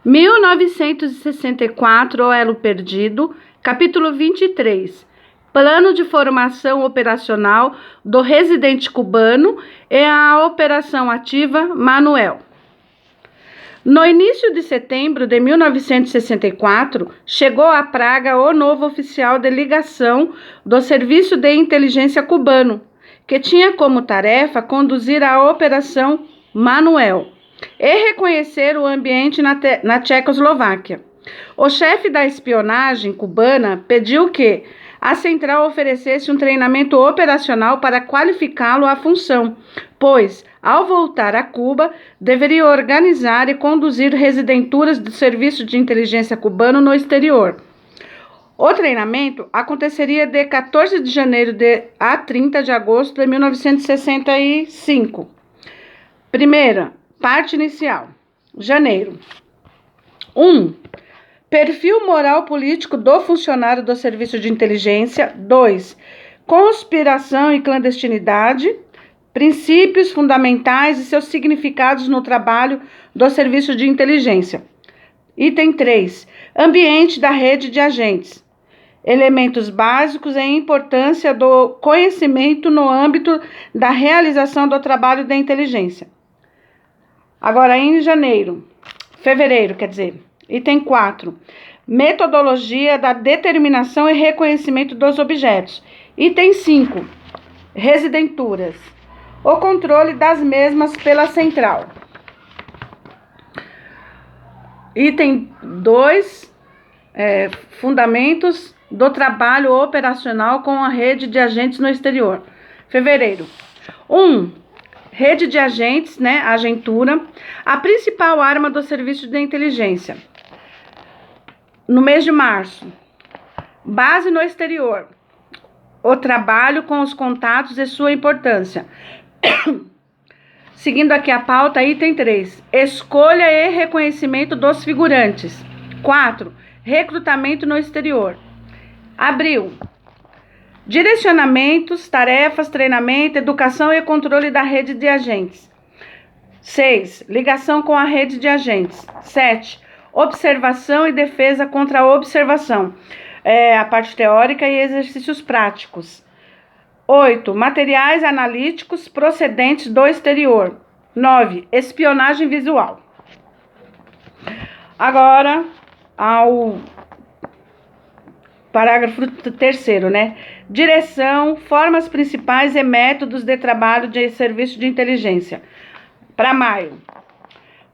1964, O Elo Perdido, capítulo 23. Plano de formação operacional do residente cubano e a operação ativa Manuel. No início de setembro de 1964, chegou a Praga o novo oficial de ligação do Serviço de Inteligência cubano, que tinha como tarefa conduzir a operação Manuel e reconhecer o ambiente na Tchecoslováquia. O chefe da espionagem cubana pediu que a central oferecesse um treinamento operacional para qualificá-lo à função, pois, ao voltar a Cuba, deveria organizar e conduzir residenturas do Serviço de Inteligência cubano no exterior. O treinamento aconteceria de 14 de janeiro a 30 de agosto de 1965. Primeira, parte inicial. Janeiro. 1. Perfil moral político do funcionário do Serviço de Inteligência. 2. Conspiração e clandestinidade. Princípios fundamentais e seus significados no trabalho do Serviço de Inteligência. Item 3. Ambiente da rede de agentes. Elementos básicos e importância do conhecimento no âmbito da realização do trabalho da inteligência. Agora, em fevereiro, item 4, metodologia da determinação e reconhecimento dos objetos. Item 5, residenturas, o controle das mesmas pela central. Item 2, fundamentos do trabalho operacional com a rede de agentes no exterior. Fevereiro. 1. Rede de agentes, agentura, a principal arma do Serviço de Inteligência. No mês de março, base no exterior, o trabalho com os contatos e sua importância. Seguindo aqui a pauta, item 3, escolha e reconhecimento dos figurantes. 4, recrutamento no exterior. Abril. Direcionamentos, tarefas, treinamento, educação e controle da rede de agentes. 6. Ligação com a rede de agentes. 7. Observação e defesa contra a observação. A parte teórica e exercícios práticos. 8. Materiais analíticos procedentes do exterior. 9. Espionagem visual. Agora, ao parágrafo 3º, Direção, formas principais e métodos de trabalho de serviço de inteligência. Para maio.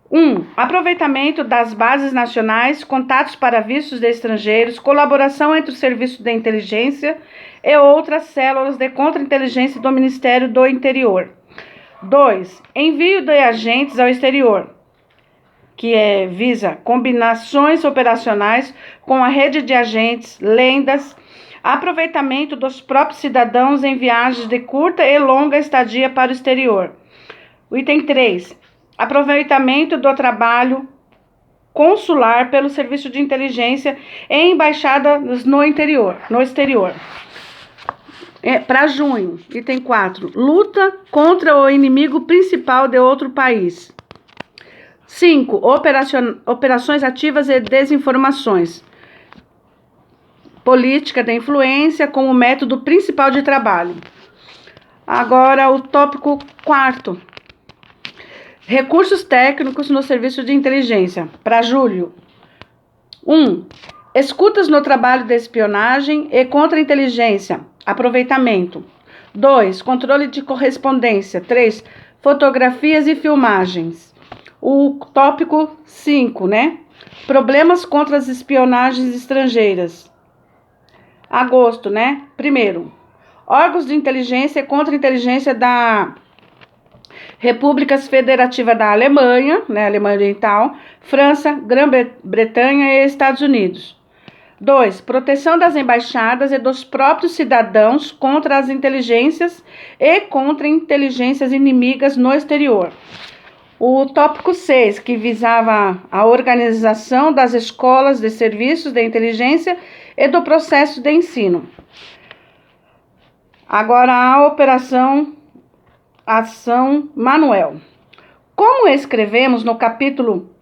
1. Aproveitamento das bases nacionais, contatos para vistos de estrangeiros, colaboração entre o Serviço de Inteligência e outras células de contra-inteligência do Ministério do Interior. 2. Envio de agentes ao exterior, que visa combinações operacionais com a rede de agentes, lendas, aproveitamento dos próprios cidadãos em viagens de curta e longa estadia para o exterior. O item 3. Aproveitamento do trabalho consular pelo Serviço de Inteligência em embaixadas no exterior. Para junho, item 4. Luta contra o inimigo principal de outro país. 5. Operações ativas e desinformações. Política da influência como método principal de trabalho. Agora, o tópico 4. Recursos técnicos no Serviço de Inteligência. Para julho. 1. Escutas no trabalho de espionagem e contra-inteligência. Aproveitamento. 2. Controle de correspondência. 3. Fotografias e filmagens. O tópico 5, Problemas contra as espionagens estrangeiras. Agosto, Primeiro, órgãos de inteligência e contra-inteligência da Repúblicas Federativa da Alemanha, Alemanha Oriental, França, Grã-Bretanha e Estados Unidos. 2. Proteção das embaixadas e dos próprios cidadãos contra as inteligências e contra-inteligências inimigas no exterior. O tópico 6, que visava a organização das escolas de serviços de inteligência e do processo de ensino. Agora, a operação Ação Manuel. Como escrevemos no capítulo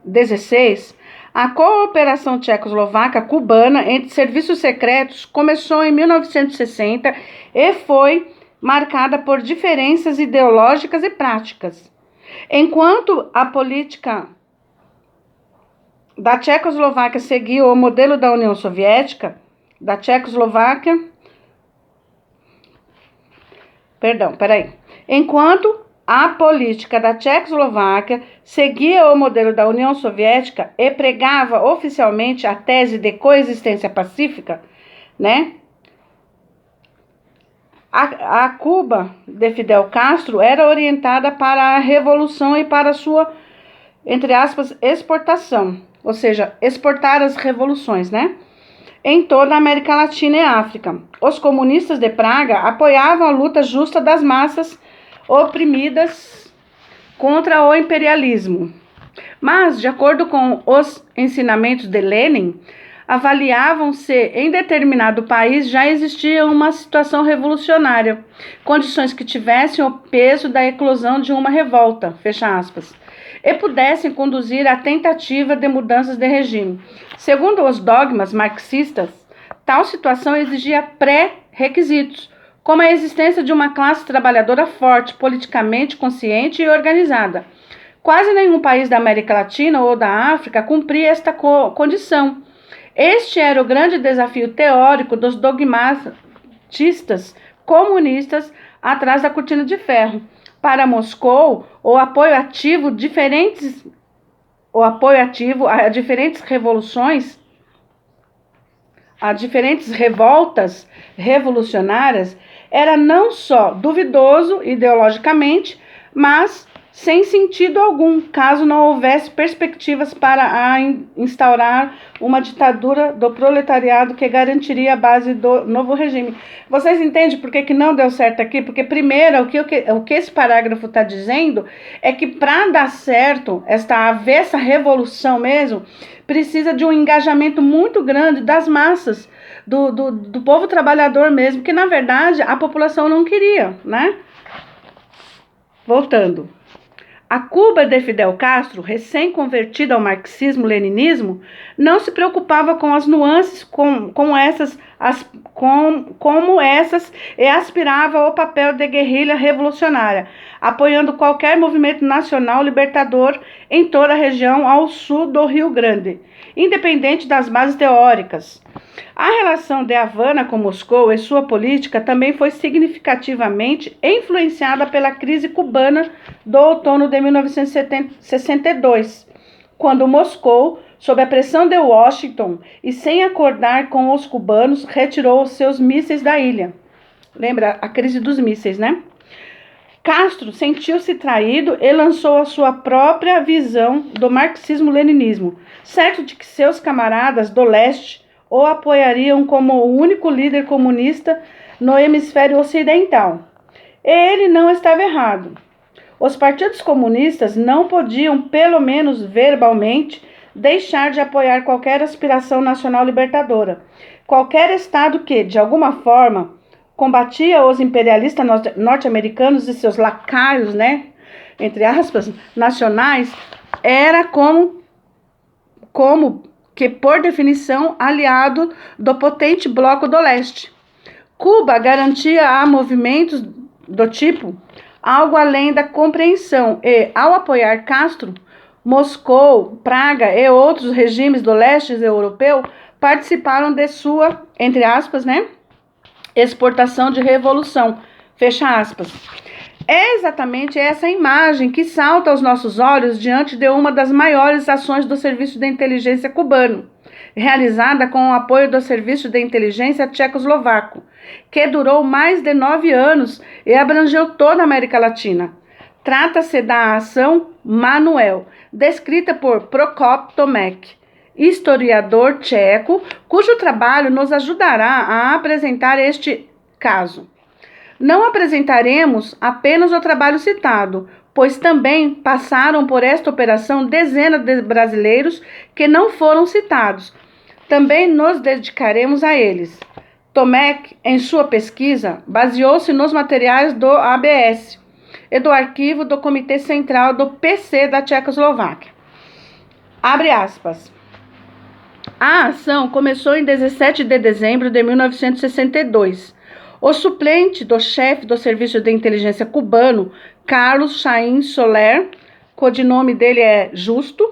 XVI, a cooperação tchecoslovaca-cubana entre serviços secretos começou em 1960 e foi marcada por diferenças ideológicas e práticas. Enquanto a política da Tchecoslováquia seguiu o modelo da União Soviética, Enquanto a política da Tchecoslováquia seguia o modelo da União Soviética e pregava oficialmente a tese de coexistência pacífica, né? A Cuba de Fidel Castro era orientada para a revolução e para sua, entre aspas, exportação, ou seja, exportar as revoluções, né? Em toda a América Latina e África. Os comunistas de Praga apoiavam a luta justa das massas oprimidas contra o imperialismo. Mas, de acordo com os ensinamentos de Lenin, avaliavam se em determinado país já existia uma situação revolucionária, condições que tivessem o peso da eclosão de uma revolta, fecha aspas, e pudessem conduzir à tentativa de mudanças de regime. Segundo os dogmas marxistas, tal situação exigia pré-requisitos, como a existência de uma classe trabalhadora forte, politicamente consciente e organizada. Quase nenhum país da América Latina ou da África cumpria esta condição. Este era o grande desafio teórico dos dogmatistas comunistas atrás da cortina de ferro. Para Moscou, o apoio ativo a diferentes revoluções, a diferentes revoltas revolucionárias, era não só duvidoso ideologicamente, mas sem sentido algum, caso não houvesse perspectivas para instaurar uma ditadura do proletariado que garantiria a base do novo regime. Vocês entendem por que não deu certo aqui? Porque, primeiro, o que esse parágrafo está dizendo é que, para dar certo esta avessa revolução mesmo, precisa de um engajamento muito grande das massas, do povo trabalhador mesmo, que, na verdade, a população não queria, né? Voltando. A Cuba de Fidel Castro, recém-convertida ao marxismo-leninismo, não se preocupava com as nuances como essas e aspirava ao papel de guerrilha revolucionária, apoiando qualquer movimento nacional libertador em toda a região ao sul do Rio Grande, independente das bases teóricas. A relação de Havana com Moscou e sua política também foi significativamente influenciada pela crise cubana do outono de 1962, quando Moscou, sob a pressão de Washington e sem acordar com os cubanos, retirou os seus mísseis da ilha. Lembra a crise dos mísseis, né? Castro sentiu-se traído e lançou a sua própria visão do marxismo-leninismo, certo de que seus camaradas do leste o apoiariam como o único líder comunista no hemisfério ocidental. E ele não estava errado. Os partidos comunistas não podiam, pelo menos verbalmente, deixar de apoiar qualquer aspiração nacional libertadora. Qualquer Estado que, de alguma forma, combatia os imperialistas norte-americanos e seus lacaios, né, entre aspas, nacionais, era como que, por definição, aliado do potente bloco do leste. Cuba garantia a movimentos do tipo algo além da compreensão e, ao apoiar Castro, Moscou, Praga e outros regimes do leste europeu participaram de sua, entre aspas, né, exportação de revolução, fecha aspas. É exatamente essa imagem que salta aos nossos olhos diante de uma das maiores ações do Serviço de Inteligência cubano, realizada com o apoio do Serviço de Inteligência tchecoslovaco, que durou mais de 9 anos e abrangeu toda a América Latina. Trata-se da Ação Manuel, descrita por Prokop Tomek, historiador tcheco, cujo trabalho nos ajudará a apresentar este caso. Não apresentaremos apenas o trabalho citado, pois também passaram por esta operação dezenas de brasileiros que não foram citados. Também nos dedicaremos a eles. Tomek, em sua pesquisa, baseou-se nos materiais do ABS e do arquivo do Comitê Central do PC da Tchecoslováquia. Abre aspas. A ação começou em 17 de dezembro de 1962. O suplente do chefe do Serviço de Inteligência cubano, Carlos Chain Soler, codinome dele é Justo,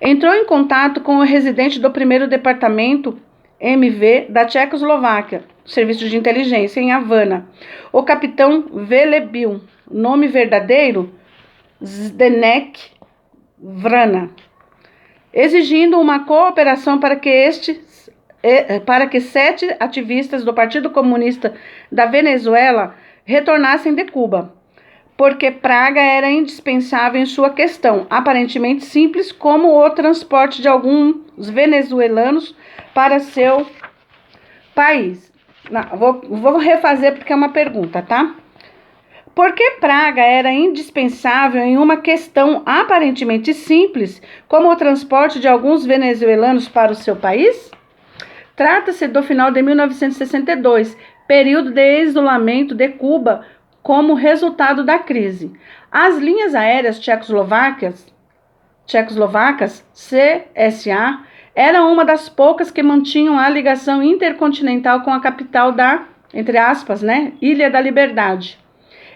entrou em contato com o residente do 1º Departamento MV da Tchecoslováquia, Serviço de Inteligência, em Havana, o capitão Velebil, nome verdadeiro Zdeněk Vrana, exigindo uma cooperação para que 7 ativistas do Partido Comunista da Venezuela retornassem de Cuba, porque praga era indispensável em sua questão, aparentemente simples, como o transporte de alguns venezuelanos para seu país. Não, vou refazer porque é uma pergunta, tá? Por que praga era indispensável em uma questão aparentemente simples, como o transporte de alguns venezuelanos para o seu país? Trata-se do final de 1962, período de isolamento de Cuba como resultado da crise. As linhas aéreas tchecoslovacas, CSA, eram uma das poucas que mantinham a ligação intercontinental com a capital da, entre aspas, Ilha da Liberdade.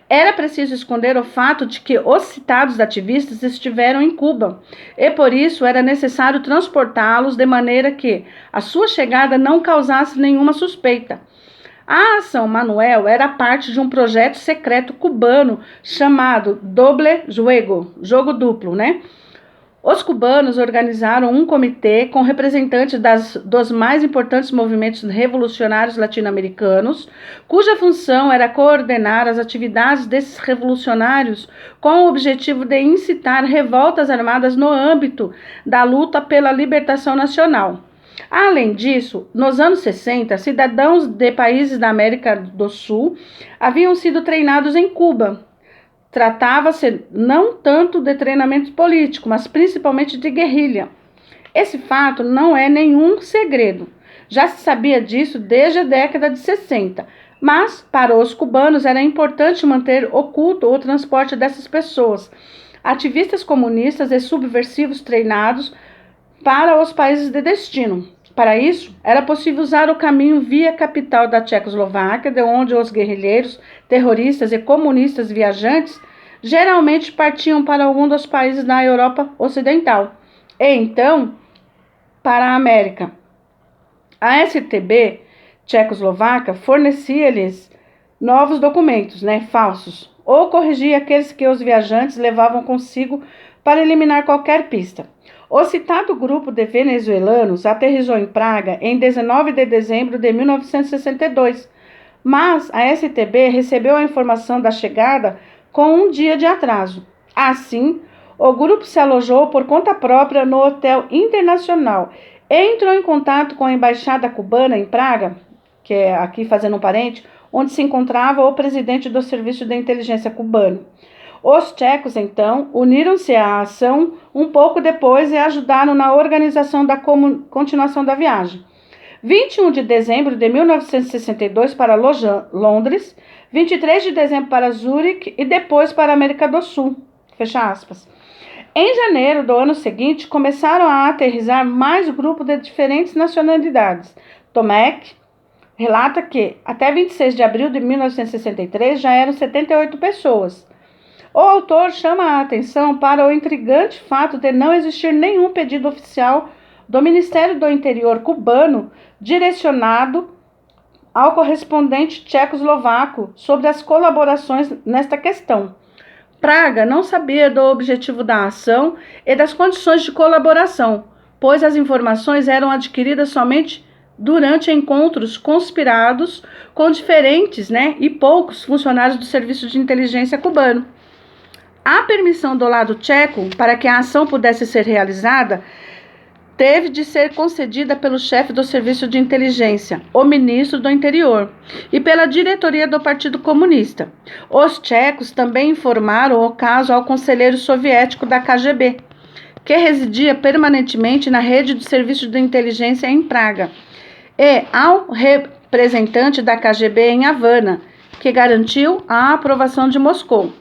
Era preciso esconder o fato de que os citados ativistas estiveram em Cuba, e por isso era necessário transportá-los de maneira que a sua chegada não causasse nenhuma suspeita. A Ação Manuel era parte de um projeto secreto cubano chamado Doble Juego, jogo duplo, Os cubanos organizaram um comitê com representantes dos mais importantes movimentos revolucionários latino-americanos, cuja função era coordenar as atividades desses revolucionários com o objetivo de incitar revoltas armadas no âmbito da luta pela libertação nacional. Além disso, nos anos 60, cidadãos de países da América do Sul haviam sido treinados em Cuba. Tratava-se não tanto de treinamento político, mas principalmente de guerrilha. Esse fato não é nenhum segredo. Já se sabia disso desde a década de 60, mas para os cubanos era importante manter oculto o transporte dessas pessoas, ativistas comunistas e subversivos treinados para os países de destino. Para isso, era possível usar o caminho via capital da Tchecoslováquia, de onde os guerrilheiros, terroristas e comunistas viajantes geralmente partiam para algum dos países da Europa Ocidental, e então para a América. A STB tchecoslovaca fornecia-lhes novos documentos, falsos, ou corrigia aqueles que os viajantes levavam consigo para eliminar qualquer pista. O citado grupo de venezuelanos aterrissou em Praga em 19 de dezembro de 1962, mas a STB recebeu a informação da chegada com um dia de atraso. Assim, o grupo se alojou por conta própria no Hotel Internacional e entrou em contato com a embaixada cubana em Praga, que é aqui fazendo um parente, onde se encontrava o presidente do Serviço de Inteligência cubano. Os tchecos, então, uniram-se à ação um pouco depois e ajudaram na organização da continuação da viagem. 21 de dezembro de 1962 para Londres, 23 de dezembro para Zurique e depois para a América do Sul. Fecha aspas. Em janeiro do ano seguinte, começaram a aterrissar mais grupos de diferentes nacionalidades. Tomek relata que, até 26 de abril de 1963, já eram 78 pessoas. O autor chama a atenção para o intrigante fato de não existir nenhum pedido oficial do Ministério do Interior cubano direcionado ao correspondente tchecoslovaco sobre as colaborações nesta questão. Praga não sabia do objetivo da ação e das condições de colaboração, pois as informações eram adquiridas somente durante encontros conspirados com diferentes e poucos funcionários do Serviço de Inteligência cubano. A permissão do lado tcheco para que a ação pudesse ser realizada teve de ser concedida pelo chefe do Serviço de Inteligência, o ministro do Interior, e pela diretoria do Partido Comunista. Os tchecos também informaram o caso ao conselheiro soviético da KGB, que residia permanentemente na rede do Serviço de Inteligência em Praga, e ao representante da KGB em Havana, que garantiu a aprovação de Moscou.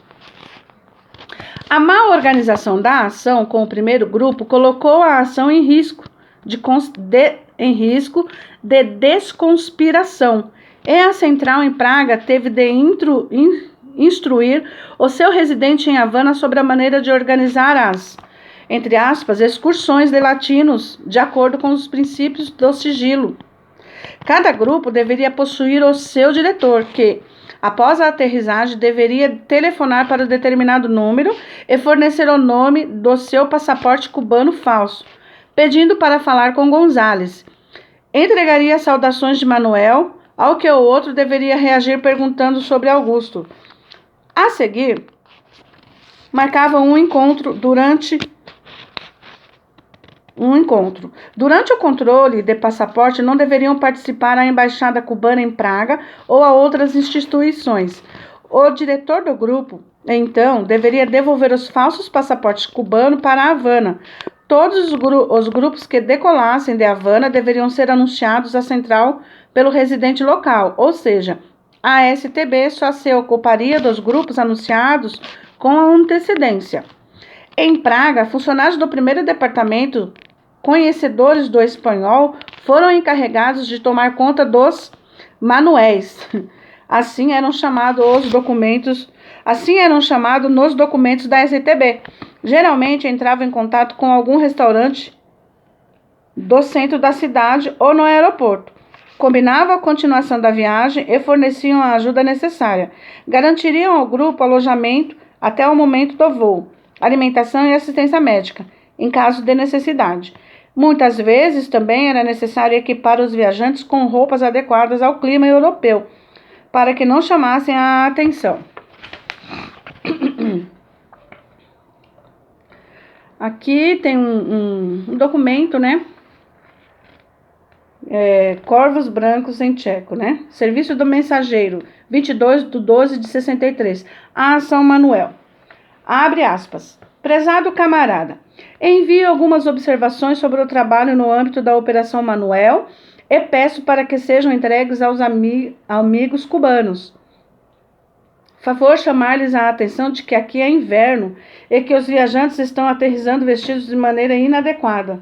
A má organização da ação com o primeiro grupo colocou a ação em risco de desconspiração, e a central em Praga teve de instruir o seu residente em Havana sobre a maneira de organizar as, entre aspas, excursões de latinos, de acordo com os princípios do sigilo. Cada grupo deveria possuir o seu diretor, que, após a aterrissagem, deveria telefonar para determinado número e fornecer o nome do seu passaporte cubano falso, pedindo para falar com González. Entregaria as saudações de Manuel, ao que o outro deveria reagir perguntando sobre Augusto. A seguir, marcavam um encontro. Durante o controle de passaporte, não deveriam participar a embaixada cubana em Praga ou a outras instituições. O diretor do grupo, então, deveria devolver os falsos passaportes cubanos para Havana. Todos os grupos que decolassem de Havana deveriam ser anunciados à central pelo residente local, ou seja, a STB só se ocuparia dos grupos anunciados com antecedência. Em Praga, funcionários do primeiro departamento, conhecedores do espanhol, foram encarregados de tomar conta dos manuéis. Assim eram chamados nos documentos da STB. Geralmente entravam em contato com algum restaurante do centro da cidade ou no aeroporto. Combinavam a continuação da viagem e forneciam a ajuda necessária. Garantiriam ao grupo alojamento até o momento do voo, alimentação e assistência médica, em caso de necessidade. Muitas vezes também era necessário equipar os viajantes com roupas adequadas ao clima europeu, para que não chamassem a atenção. Aqui tem um documento, né? Corvos brancos em tcheco, né? Serviço do Mensageiro, 22/12/63. A ação Manuel. Abre aspas. Prezado camarada, envio algumas observações sobre o trabalho no âmbito da Operação Manuel e peço para que sejam entregues aos amigos cubanos. Favor chamar-lhes a atenção de que aqui é inverno e que os viajantes estão aterrissando vestidos de maneira inadequada.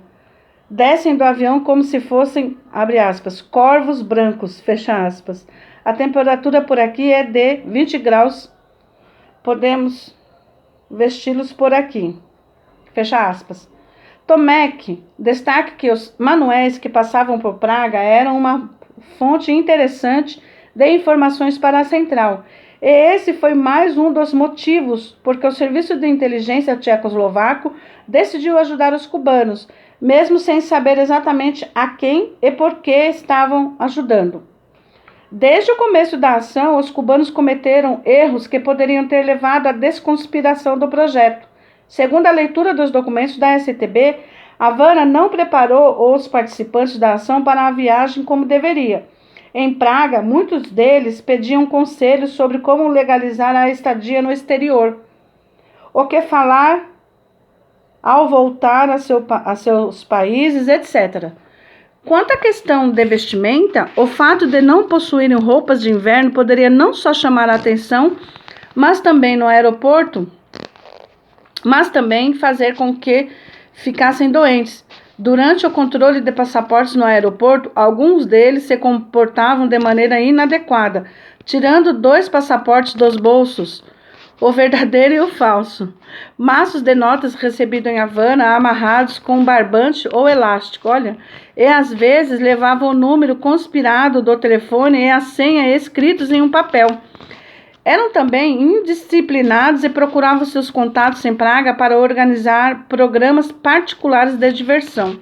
Descem do avião como se fossem, abre aspas, corvos brancos, fecha aspas. A temperatura por aqui é de 20 graus. Podemos vesti-los por aqui, fecha aspas. Tomek destaca que os manuéis que passavam por Praga eram uma fonte interessante de informações para a central. E esse foi mais um dos motivos porque o Serviço de Inteligência Tchecoslovaco decidiu ajudar os cubanos, mesmo sem saber exatamente a quem e por que estavam ajudando. Desde o começo da ação, os cubanos cometeram erros que poderiam ter levado à desconspiração do projeto. Segundo a leitura dos documentos da STB, Havana não preparou os participantes da ação para a viagem como deveria. Em Praga, muitos deles pediam conselhos sobre como legalizar a estadia no exterior, o que falar ao voltar a seus países, etc. Quanto à questão de vestimenta, o fato de não possuírem roupas de inverno poderia não só chamar a atenção, mas também fazer com que ficassem doentes. Durante o controle de passaportes no aeroporto, alguns deles se comportavam de maneira inadequada, tirando 2 passaportes dos bolsos, o verdadeiro e o falso. Maços de notas recebidos em Havana, amarrados com um barbante ou elástico, e às vezes levavam o número conspirado do telefone e a senha escritos em um papel. Eram também indisciplinados e procuravam seus contatos em Praga para organizar programas particulares de diversão.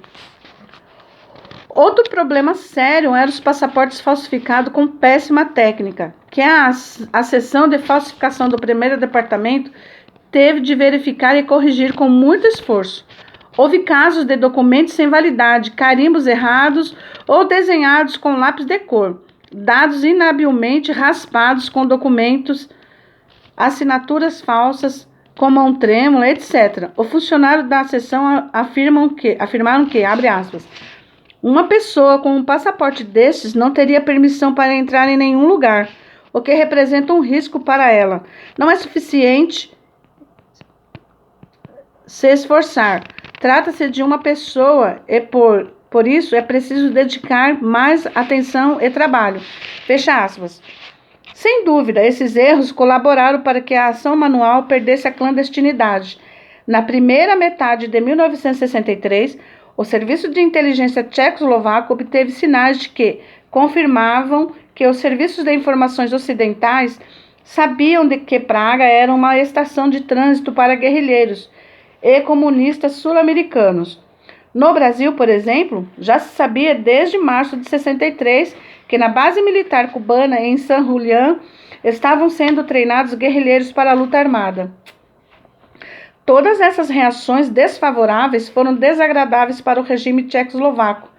Outro problema sério eram os passaportes falsificados com péssima técnica, que a seção de falsificação do primeiro departamento teve de verificar e corrigir com muito esforço. Houve casos de documentos sem validade, carimbos errados ou desenhados com lápis de cor, dados inabilmente raspados com documentos, assinaturas falsas, com mão trêmula, etc. O funcionário da seção afirmaram que, abre aspas, uma pessoa com um passaporte destes não teria permissão para entrar em nenhum lugar, o que representa um risco para ela. Não é suficiente se esforçar. Trata-se de uma pessoa e por isso é preciso dedicar mais atenção e trabalho. Fecha aspas. Sem dúvida, esses erros colaboraram para que a ação manual perdesse a clandestinidade. Na primeira metade de 1963, o Serviço de Inteligência Tchecoslovaco obteve sinais de que confirmavam que os serviços de informações ocidentais sabiam de que Praga era uma estação de trânsito para guerrilheiros e comunistas sul-americanos. No Brasil, por exemplo, já se sabia desde março de 63 que na base militar cubana em San Julián estavam sendo treinados guerrilheiros para a luta armada. Todas essas reações desfavoráveis foram desagradáveis para o regime tchecoslovaco,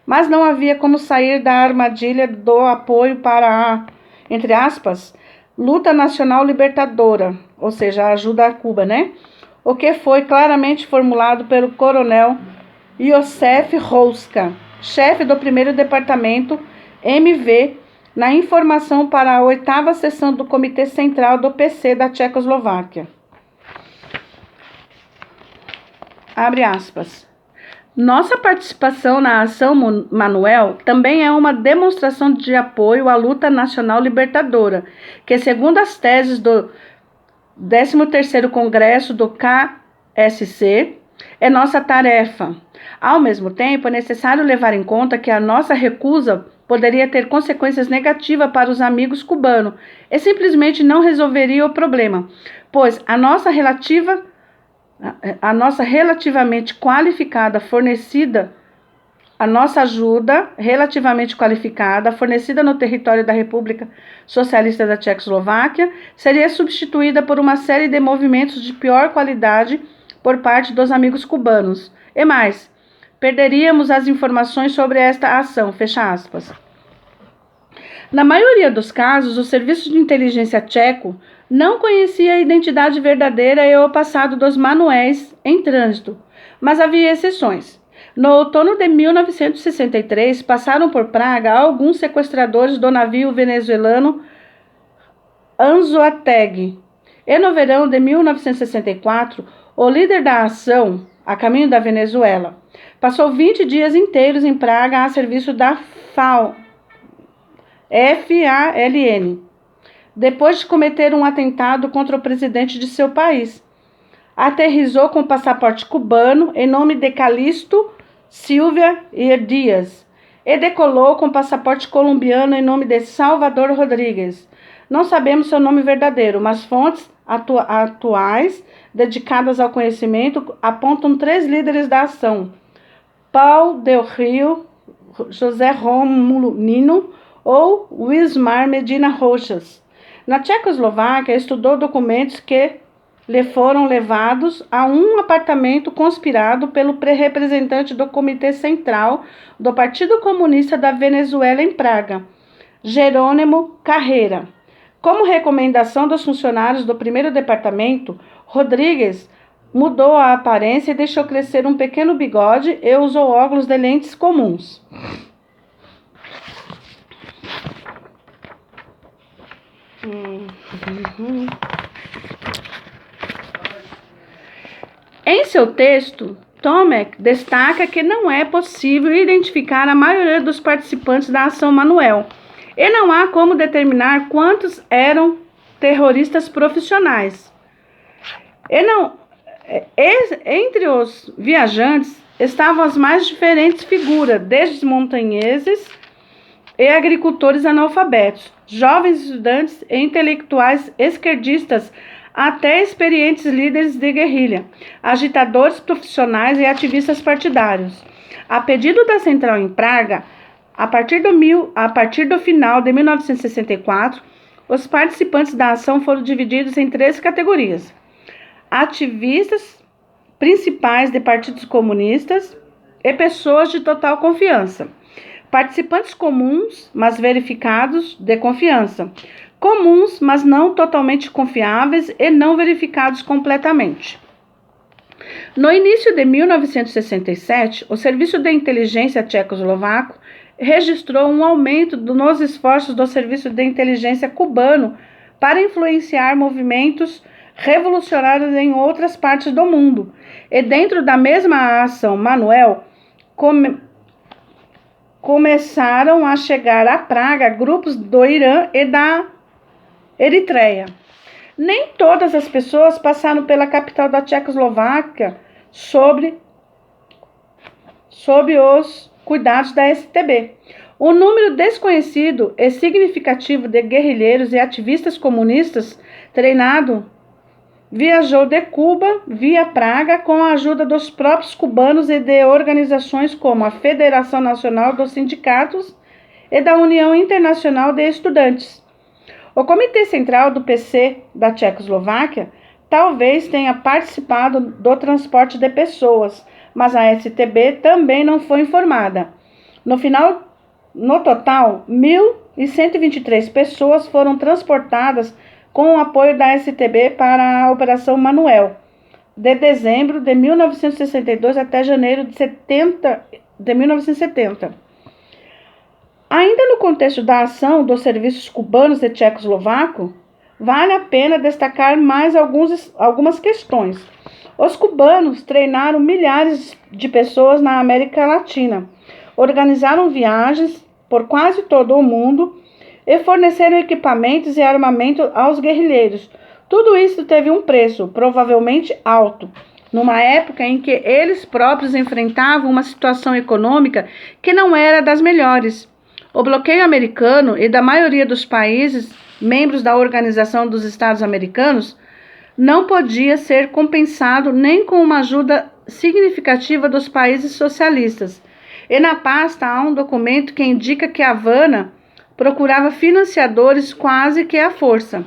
mas não havia como sair da armadilha do apoio para a, entre aspas, luta nacional libertadora, ou seja, a ajuda a Cuba, né? O que foi claramente formulado pelo coronel Iosef Rouska, chefe do 1º Departamento MV, na informação para a 8ª Seção do Comitê Central do PC da Tchecoslováquia. Abre aspas. Nossa participação na ação Manuel também é uma demonstração de apoio à luta nacional libertadora, que, segundo as teses do 13º Congresso do KSC, é nossa tarefa. Ao mesmo tempo, é necessário levar em conta que a nossa recusa poderia ter consequências negativas para os amigos cubanos e simplesmente não resolveria o problema, pois a nossa relativamente qualificada fornecida, a nossa ajuda relativamente qualificada fornecida no território da República Socialista da Tchecoslováquia seria substituída por uma série de movimentos de pior qualidade por parte dos amigos cubanos. E mais, perderíamos as informações sobre esta ação, fecha aspas. Na maioria dos casos, o serviço de inteligência tcheco não conhecia a identidade verdadeira e o passado dos manuéis em trânsito, mas havia exceções. No outono de 1963, passaram por Praga alguns sequestradores do navio venezuelano Anzoátegui. E no verão de 1964, o líder da ação, a caminho da Venezuela, passou 20 dias inteiros em Praga a serviço da FALN. Depois de cometer um atentado contra o presidente de seu país. Aterrissou com passaporte cubano em nome de Calixto Silva Dias e decolou com passaporte colombiano em nome de Salvador Rodrigues. Não sabemos seu nome verdadeiro, mas fontes atuais dedicadas ao conhecimento apontam 3 líderes da ação: Paul Del Rio, José Rômulo Nino ou Wismar Medina Roxas. Na Tchecoslováquia, estudou documentos que lhe foram levados a um apartamento conspirado pelo representante do Comitê Central do Partido Comunista da Venezuela em Praga, Jerônimo Carreira. Como recomendação dos funcionários do 1º Departamento, Rodrigues mudou a aparência e deixou crescer um pequeno bigode e usou óculos de lentes comuns. Em seu texto, Tomek destaca que não é possível identificar a maioria dos participantes da ação Manuel e não há como determinar quantos eram terroristas profissionais. Entre os viajantes estavam as mais diferentes figuras, desde montanheses e agricultores analfabetos, jovens estudantes e intelectuais esquerdistas, até experientes líderes de guerrilha, agitadores profissionais e ativistas partidários. A pedido da central em Praga, a partir do final de 1964, os participantes da ação foram divididos em 3 categorias: ativistas principais de partidos comunistas e pessoas de total confiança, participantes comuns, mas verificados, de confiança, comuns, mas não totalmente confiáveis e não verificados completamente. No início de 1967, o Serviço de Inteligência Tchecoslovaco registrou um aumento nos esforços do Serviço de Inteligência cubano para influenciar movimentos revolucionários em outras partes do mundo. E dentro da mesma ação Manuel, começaram a chegar à Praga grupos do Irã e da Eritreia. Nem todas as pessoas passaram pela capital da Tchecoslováquia sob os cuidados da STB. O número desconhecido e significativo de guerrilheiros e ativistas comunistas treinado viajou de Cuba via Praga com a ajuda dos próprios cubanos e de organizações como a Federação Nacional dos Sindicatos e da União Internacional de Estudantes. O Comitê Central do PC da Tchecoslováquia talvez tenha participado do transporte de pessoas, mas a STB também não foi informada. No total, 1.123 pessoas foram transportadas com o apoio da STB para a Operação Manuel, de dezembro de 1962 até janeiro de 1970. Ainda no contexto da ação dos serviços cubanos e tchecoslovaco, vale a pena destacar mais algumas questões. Os cubanos treinaram milhares de pessoas na América Latina, organizaram viagens por quase todo o mundo e forneceram equipamentos e armamento aos guerrilheiros. Tudo isso teve um preço, provavelmente alto, numa época em que eles próprios enfrentavam uma situação econômica que não era das melhores. O bloqueio americano e da maioria dos países membros da Organização dos Estados Americanos não podia ser compensado nem com uma ajuda significativa dos países socialistas. E na pasta há um documento que indica que Havana procurava financiadores quase que à força.